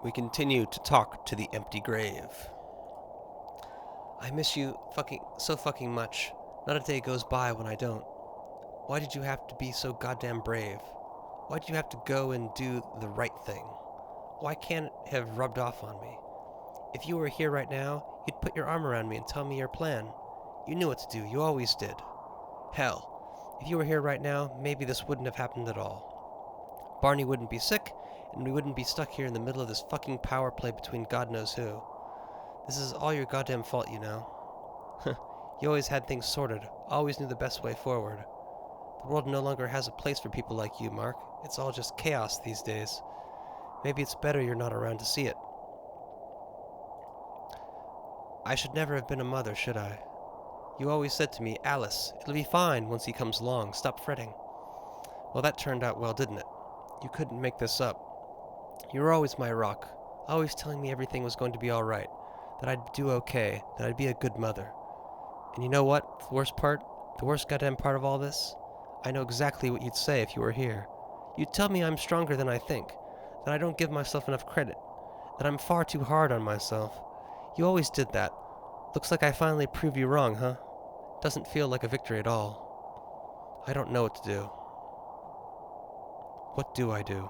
We continue to talk to the empty grave. I miss you so fucking much. Not a day goes by when I don't. Why did you have to be so goddamn brave? Why did you have to go and do the right thing? Why can't it have rubbed off on me? If you were here right now, you'd put your arm around me and tell me your plan. You knew what to do. You always did. Hell, if you were here right now, maybe this wouldn't have happened at all. Barney wouldn't be sick, and we wouldn't be stuck here in the middle of this fucking power play between God knows who. This is all your goddamn fault, you know. You always had things sorted, always knew the best way forward. The world no longer has a place for people like you, Mark. It's all just chaos these days. Maybe it's better you're not around to see it. I should never have been a mother, should I? You always said to me, Alice, it'll be fine once he comes along, stop fretting. Well, that turned out well, didn't it? You couldn't make this up. You were always my rock, always telling me everything was going to be all right, that I'd do okay, that I'd be a good mother. And you know what? The worst goddamn part of all this? I know exactly what you'd say if you were here. You'd tell me I'm stronger than I think, that I don't give myself enough credit, that I'm far too hard on myself. You always did that. Looks like I finally proved you wrong, huh? Doesn't feel like a victory at all. I don't know what to do. What do I do?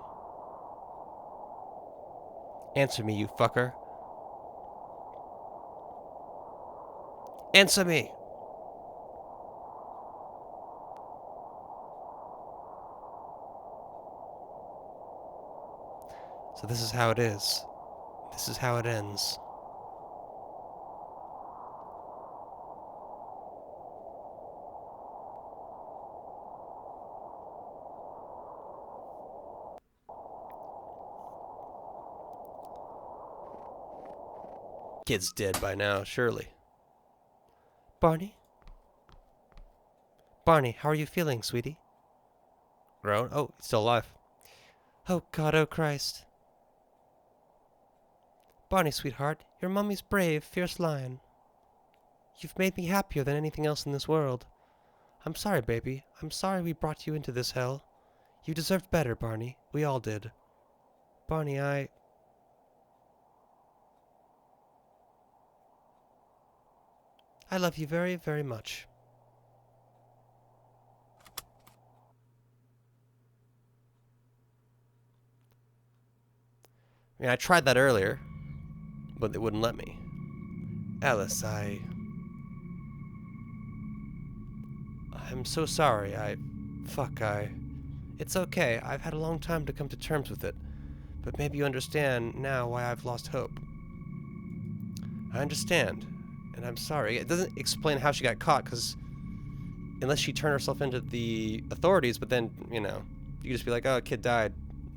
Answer me, you fucker. Answer me! So this is how it is. This is how it ends. Kid's dead by now, surely. Barney? Barney, how are you feeling, sweetie? Grown? Oh, he's still alive. Oh God, oh Christ. Barney, sweetheart, your mummy's brave, fierce lion. You've made me happier than anything else in this world. I'm sorry, baby. I'm sorry we brought you into this hell. You deserved better, Barney. We all did. Barney, I love you very, very much. I mean, I tried that earlier, but it wouldn't let me. Alice, I'm so sorry. It's okay. I've had a long time to come to terms with it. But maybe you understand now why I've lost hope. I understand. And I'm sorry. It doesn't explain how she got caught, because unless she turned herself into the authorities, but then, you know, you could just be like, oh, a kid died.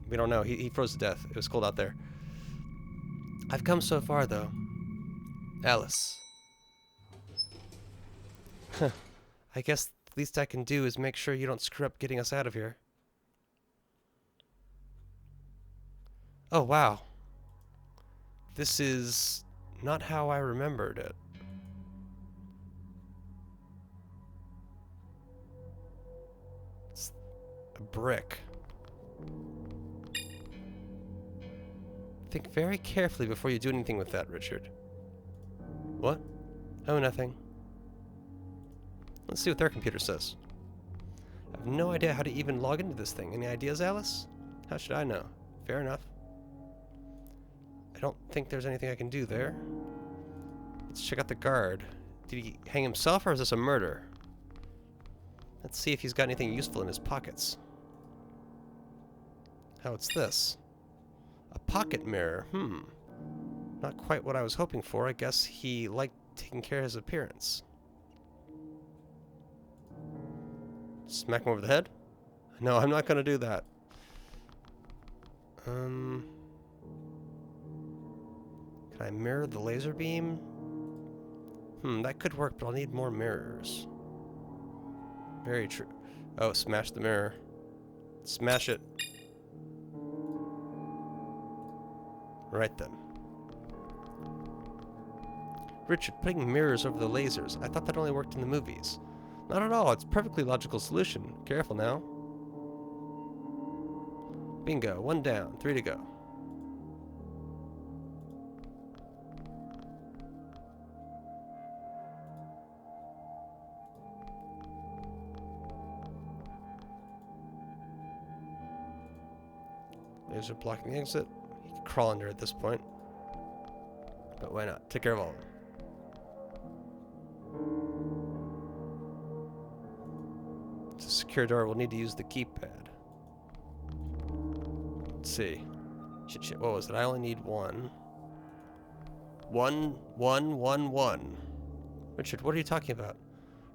We don't know. He froze to death. It was cold out there. I've come so far, though. Alice. I guess the least I can do is make sure you don't screw up getting us out of here. Oh, wow. This is not how I remembered it. It's a brick. Think very carefully before you do anything with that, Richard. What? Oh, nothing. Let's see what their computer says. I have no idea how to even log into this thing. Any ideas, Alice? How should I know? Fair enough. I don't think there's anything I can do there. Let's check out the guard. Did he hang himself, or is this a murder? Let's see if he's got anything useful in his pockets. Oh, it's this. A pocket mirror. Not quite what I was hoping for. I guess he liked taking care of his appearance. Smack him over the head? No, I'm not gonna do that. Can I mirror the laser beam? That could work, but I'll need more mirrors. Very true. Oh, smash the mirror. Smash it. Right then. Richard, putting mirrors over the lasers. I thought that only worked in the movies. Not at all. It's a perfectly logical solution. Careful now. Bingo. 1 down. 3 to go. Laser blocking the exit. You can crawl under at this point. But why not? Take care of all of them. To secure door, we'll need to use the keypad. Let's see. Shit, what was it? I only need one. 1, 1, 1, 1. Richard, what are you talking about?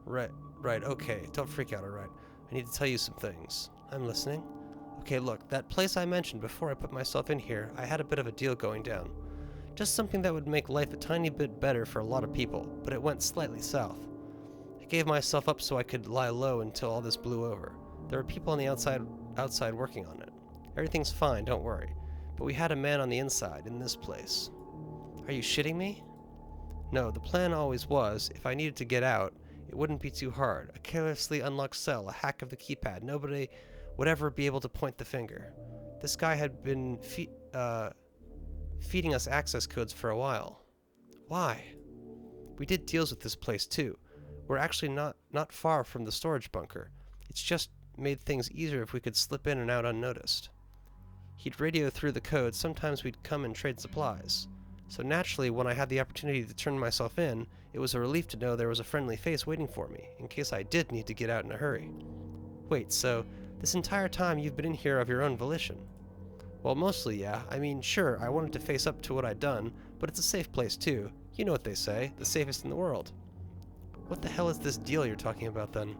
Right, okay. Don't freak out, alright? I need to tell you some things. I'm listening. Okay, look, that place I mentioned before I put myself in here, I had a bit of a deal going down. Just something that would make life a tiny bit better for a lot of people, but it went slightly south. I gave myself up so I could lie low until all this blew over. There were people on the outside working on it. Everything's fine, don't worry. But we had a man on the inside, in this place. Are you shitting me? No, the plan always was, if I needed to get out, it wouldn't be too hard. A carelessly unlocked cell, a hack of the keypad, nobody would ever be able to point the finger. This guy had been feeding us access codes for a while. Why? We did deals with this place too. We're actually not far from the storage bunker. It's just made things easier if we could slip in and out unnoticed. He'd radio through the code, sometimes we'd come and trade supplies. So naturally, when I had the opportunity to turn myself in, it was a relief to know there was a friendly face waiting for me, in case I did need to get out in a hurry. Wait, so this entire time you've been in here of your own volition? Well, mostly, yeah. I mean, sure, I wanted to face up to what I'd done, but it's a safe place too. You know what they say, the safest in the world. What the hell is this deal you're talking about then?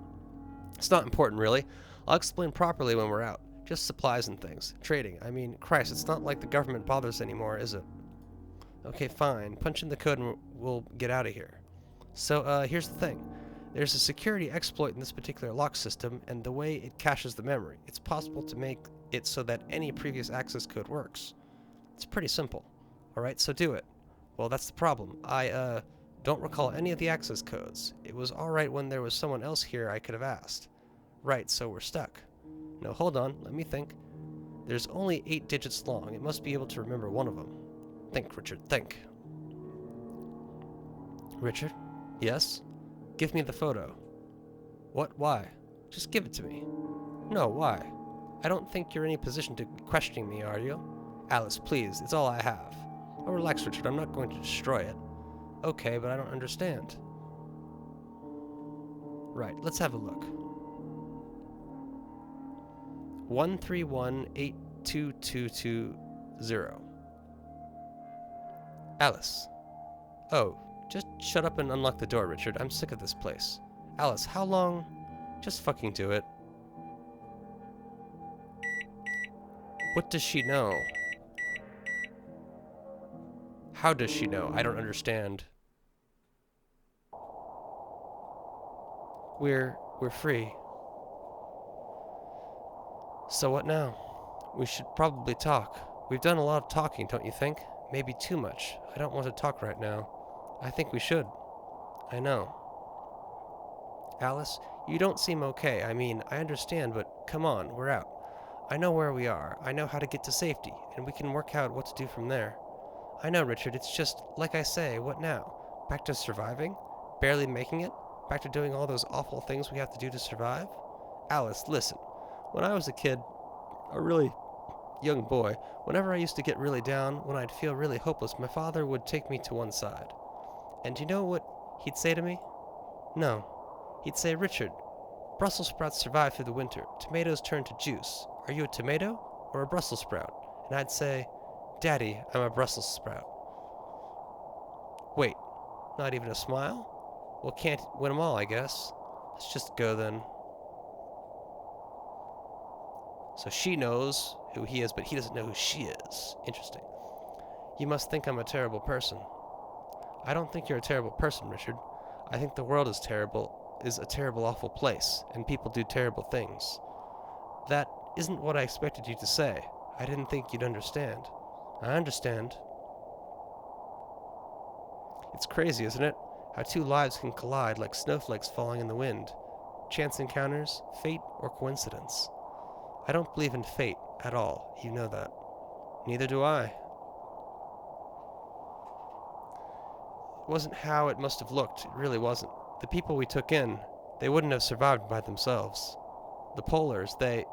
It's not important, really. I'll explain properly when we're out. Just supplies and things. Trading. I mean, Christ, it's not like the government bothers anymore, is it? Okay, fine. Punch in the code and we'll get out of here. So, here's the thing. There's a security exploit in this particular lock system, and the way it caches the memory. It's possible to make it so that any previous access code works. It's pretty simple. Alright, so do it. Well, that's the problem. I, don't recall any of the access codes. It was alright when there was someone else here I could have asked. Right, so we're stuck. No, hold on, let me think. There's only 8 digits long. It must be able to remember one of them. Think, Richard, think. Richard? Yes? Give me the photo. What? Why? Just give it to me. No, why? I don't think you're in any position to be questioning me, are you? Alice, please, it's all I have. Oh, relax, Richard, I'm not going to destroy it. Okay, but I don't understand. Right, let's have a look. 131822220. Alice. Oh, just shut up and unlock the door, Richard. I'm sick of this place. Alice, how long? Just fucking do it. What does she know? How does she know? I don't understand. We're free. So what now? We should probably talk. We've done a lot of talking, don't you think? Maybe too much. I don't want to talk right now. I think we should. I know. Alice, you don't seem okay. I mean, I understand, but come on, we're out. I know where we are. I know how to get to safety, and we can work out what to do from there. I know, Richard, it's just, like I say, what now? Back to surviving? Barely making it? Back to doing all those awful things we have to do to survive? Alice, listen. When I was a kid, a really young boy, whenever I used to get really down, when I'd feel really hopeless, my father would take me to one side. And do you know what he'd say to me? No. He'd say, Richard, Brussels sprouts survive through the winter. Tomatoes turn to juice. Are you a tomato or a Brussels sprout? And I'd say, Daddy, I'm a Brussels sprout. Wait, not even a smile? Well, can't win them all, I guess. Let's just go then. So she knows who he is, but he doesn't know who she is. Interesting. You must think I'm a terrible person. I don't think you're a terrible person, Richard. I think the world is a terrible, awful place, and people do terrible things. That isn't what I expected you to say. I didn't think you'd understand. I understand. It's crazy, isn't it? How two lives can collide like snowflakes falling in the wind. Chance encounters, fate, or coincidence. I don't believe in fate at all. You know that. Neither do I. It wasn't how it must have looked. It really wasn't. The people we took in, they wouldn't have survived by themselves. The Polars, they...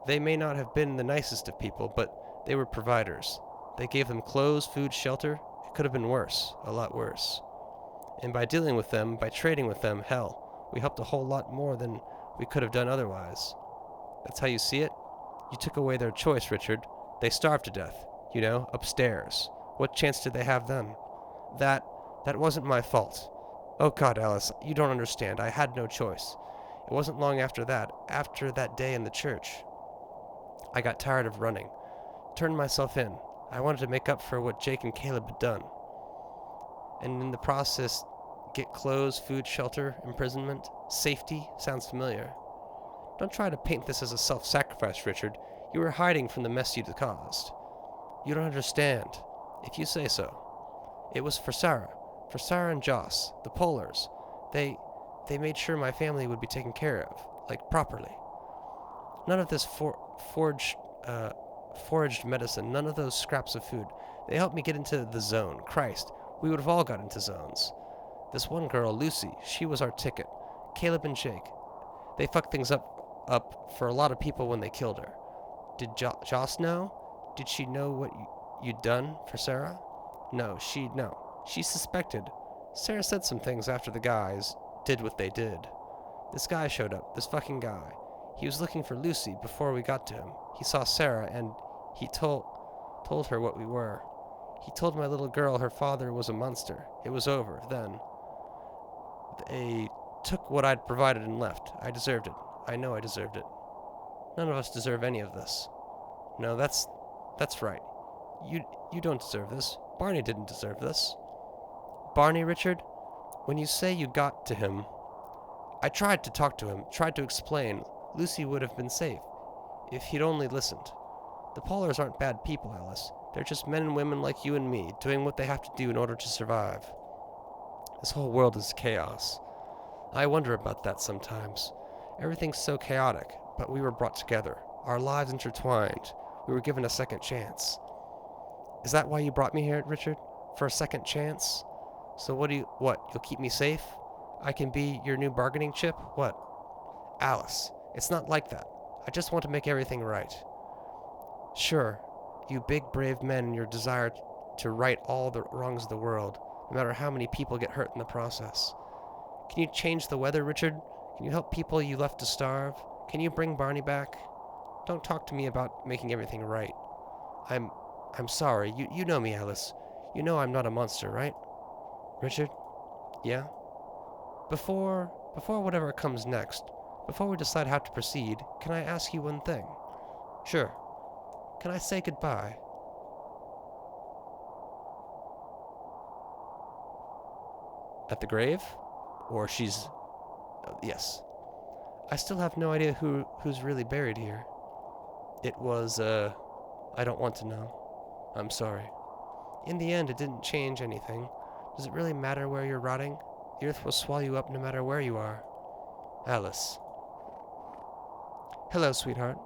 They may not have been the nicest of people, but they were providers. They gave them clothes, food, shelter. It could have been worse, a lot worse. And by dealing with them, by trading with them, hell, we helped a whole lot more than we could have done otherwise. That's how you see it? You took away their choice, Richard. They starved to death, you know, upstairs. What chance did they have then? That wasn't my fault. Oh God, Alice, you don't understand. I had no choice. It wasn't long after that day in the church. I got tired of running. Turned myself in. I wanted to make up for what Jake and Caleb had done. And in the process, get clothes, food, shelter, imprisonment, safety. Sounds familiar. Don't try to paint this as a self-sacrifice, Richard. You were hiding from the mess you'd caused. You don't understand. If you say so. It was for Sarah and Joss, the Polars. They made sure my family would be taken care of, like properly. None of this foraged medicine, none of those scraps of food. They helped me get into the zone. Christ, we would have all got into zones. This one girl, Lucy, she was our ticket. Caleb and Jake. They fucked things up for a lot of people when they killed her. Did Joss know? Did she know what you'd done for Sarah? No. She suspected. Sarah said some things after the guys did what they did. This guy showed up, this fucking guy. He was looking for Lucy before we got to him. He saw Sarah and he told her what we were. He told my little girl her father was a monster. It was over then. They took what I'd provided and left. I deserved it. I know I deserved it. None of us deserve any of this. No, that's right. You don't deserve this. Barney didn't deserve this. Barney, Richard? When you say you got to him, I tried to talk to him, tried to explain. Lucy would have been safe, if he'd only listened. The Polars aren't bad people, Alice. They're just men and women like you and me, doing what they have to do in order to survive. This whole world is chaos. I wonder about that sometimes. Everything's so chaotic, but we were brought together. Our lives intertwined. We were given a second chance. Is that why you brought me here, Richard? For a second chance? So what? You'll keep me safe? I can be your new bargaining chip? What? Alice, it's not like that. I just want to make everything right. Sure, you big brave men and your desire to right all the wrongs of the world, no matter how many people get hurt in the process. Can you change the weather, Richard? Can you help people you left to starve? Can you bring Barney back? Don't talk to me about making everything right. I'm sorry. You know me, Alice. You know I'm not a monster, right? Richard? Yeah? Before whatever comes next, before we decide how to proceed, can I ask you one thing? Sure. Can I say goodbye? At the grave? Or she's... yes. I still have no idea who's really buried here. It was, I don't want to know. I'm sorry. In the end, it didn't change anything. Does it really matter where you're rotting? The earth will swallow you up no matter where you are. Alice. Hello, sweetheart.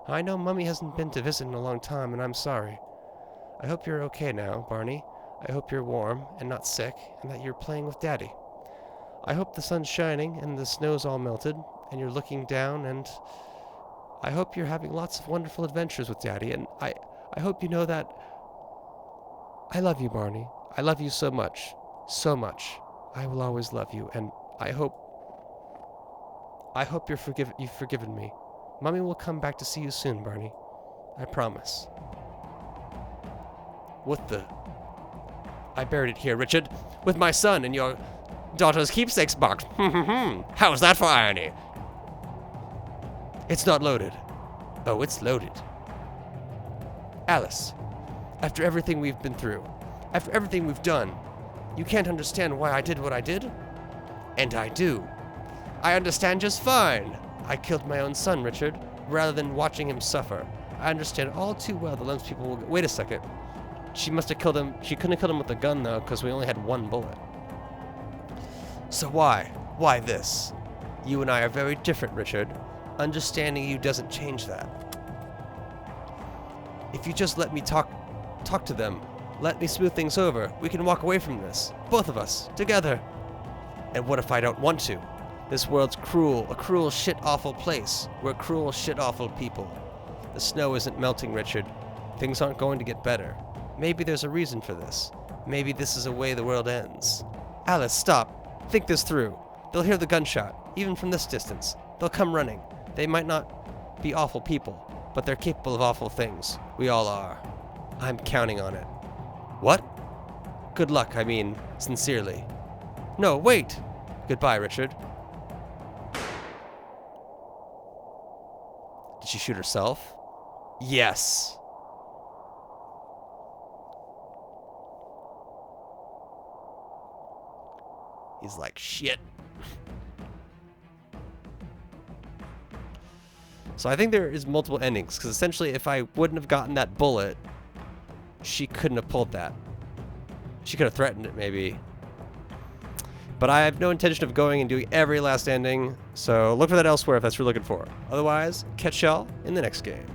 I know Mummy hasn't been to visit in a long time, and I'm sorry. I hope you're okay now, Barney. I hope you're warm and not sick, and that you're playing with Daddy. I hope the sun's shining and the snow's all melted, and you're looking down, and I hope you're having lots of wonderful adventures with Daddy, and I hope you know that I love you, Barney. I love you so much. So much. I will always love you, and I hope you've forgiven me. Mummy will come back to see you soon, Barney. I promise. What the... I buried it here, Richard, with my son and your daughter's keepsakes box. How's that for irony? It's not loaded. Oh, it's loaded. Alice, after everything we've been through, after everything we've done, you can't understand why I did what I did? And I do. I understand just fine. I killed my own son, Richard, rather than watching him suffer. I understand all too well the Lens people will... Wait a second. She must have killed him. She couldn't have killed him with a gun, though, because we only had one bullet. So why? Why this? You and I are very different, Richard. Understanding you doesn't change that. If you just let me talk to them, let me smooth things over, we can walk away from this. Both of us, together. And what if I don't want to? This world's cruel, a cruel, shit-awful place. We're cruel, shit-awful people. The snow isn't melting, Richard. Things aren't going to get better. Maybe there's a reason for this. Maybe this is a way the world ends. Alice, stop. Think this through. They'll hear the gunshot, even from this distance. They'll come running. They might not be awful people, but they're capable of awful things. We all are. I'm counting on it. What? Good luck, I mean, sincerely. No, wait! Goodbye, Richard. Did she shoot herself? Yes. He's like, shit. So I think there is multiple endings, because essentially if I wouldn't have gotten that bullet, she couldn't have pulled that. She could have threatened it, maybe. But I have no intention of going and doing every last ending, so look for that elsewhere if that's what you're looking for. Otherwise, catch y'all in the next game.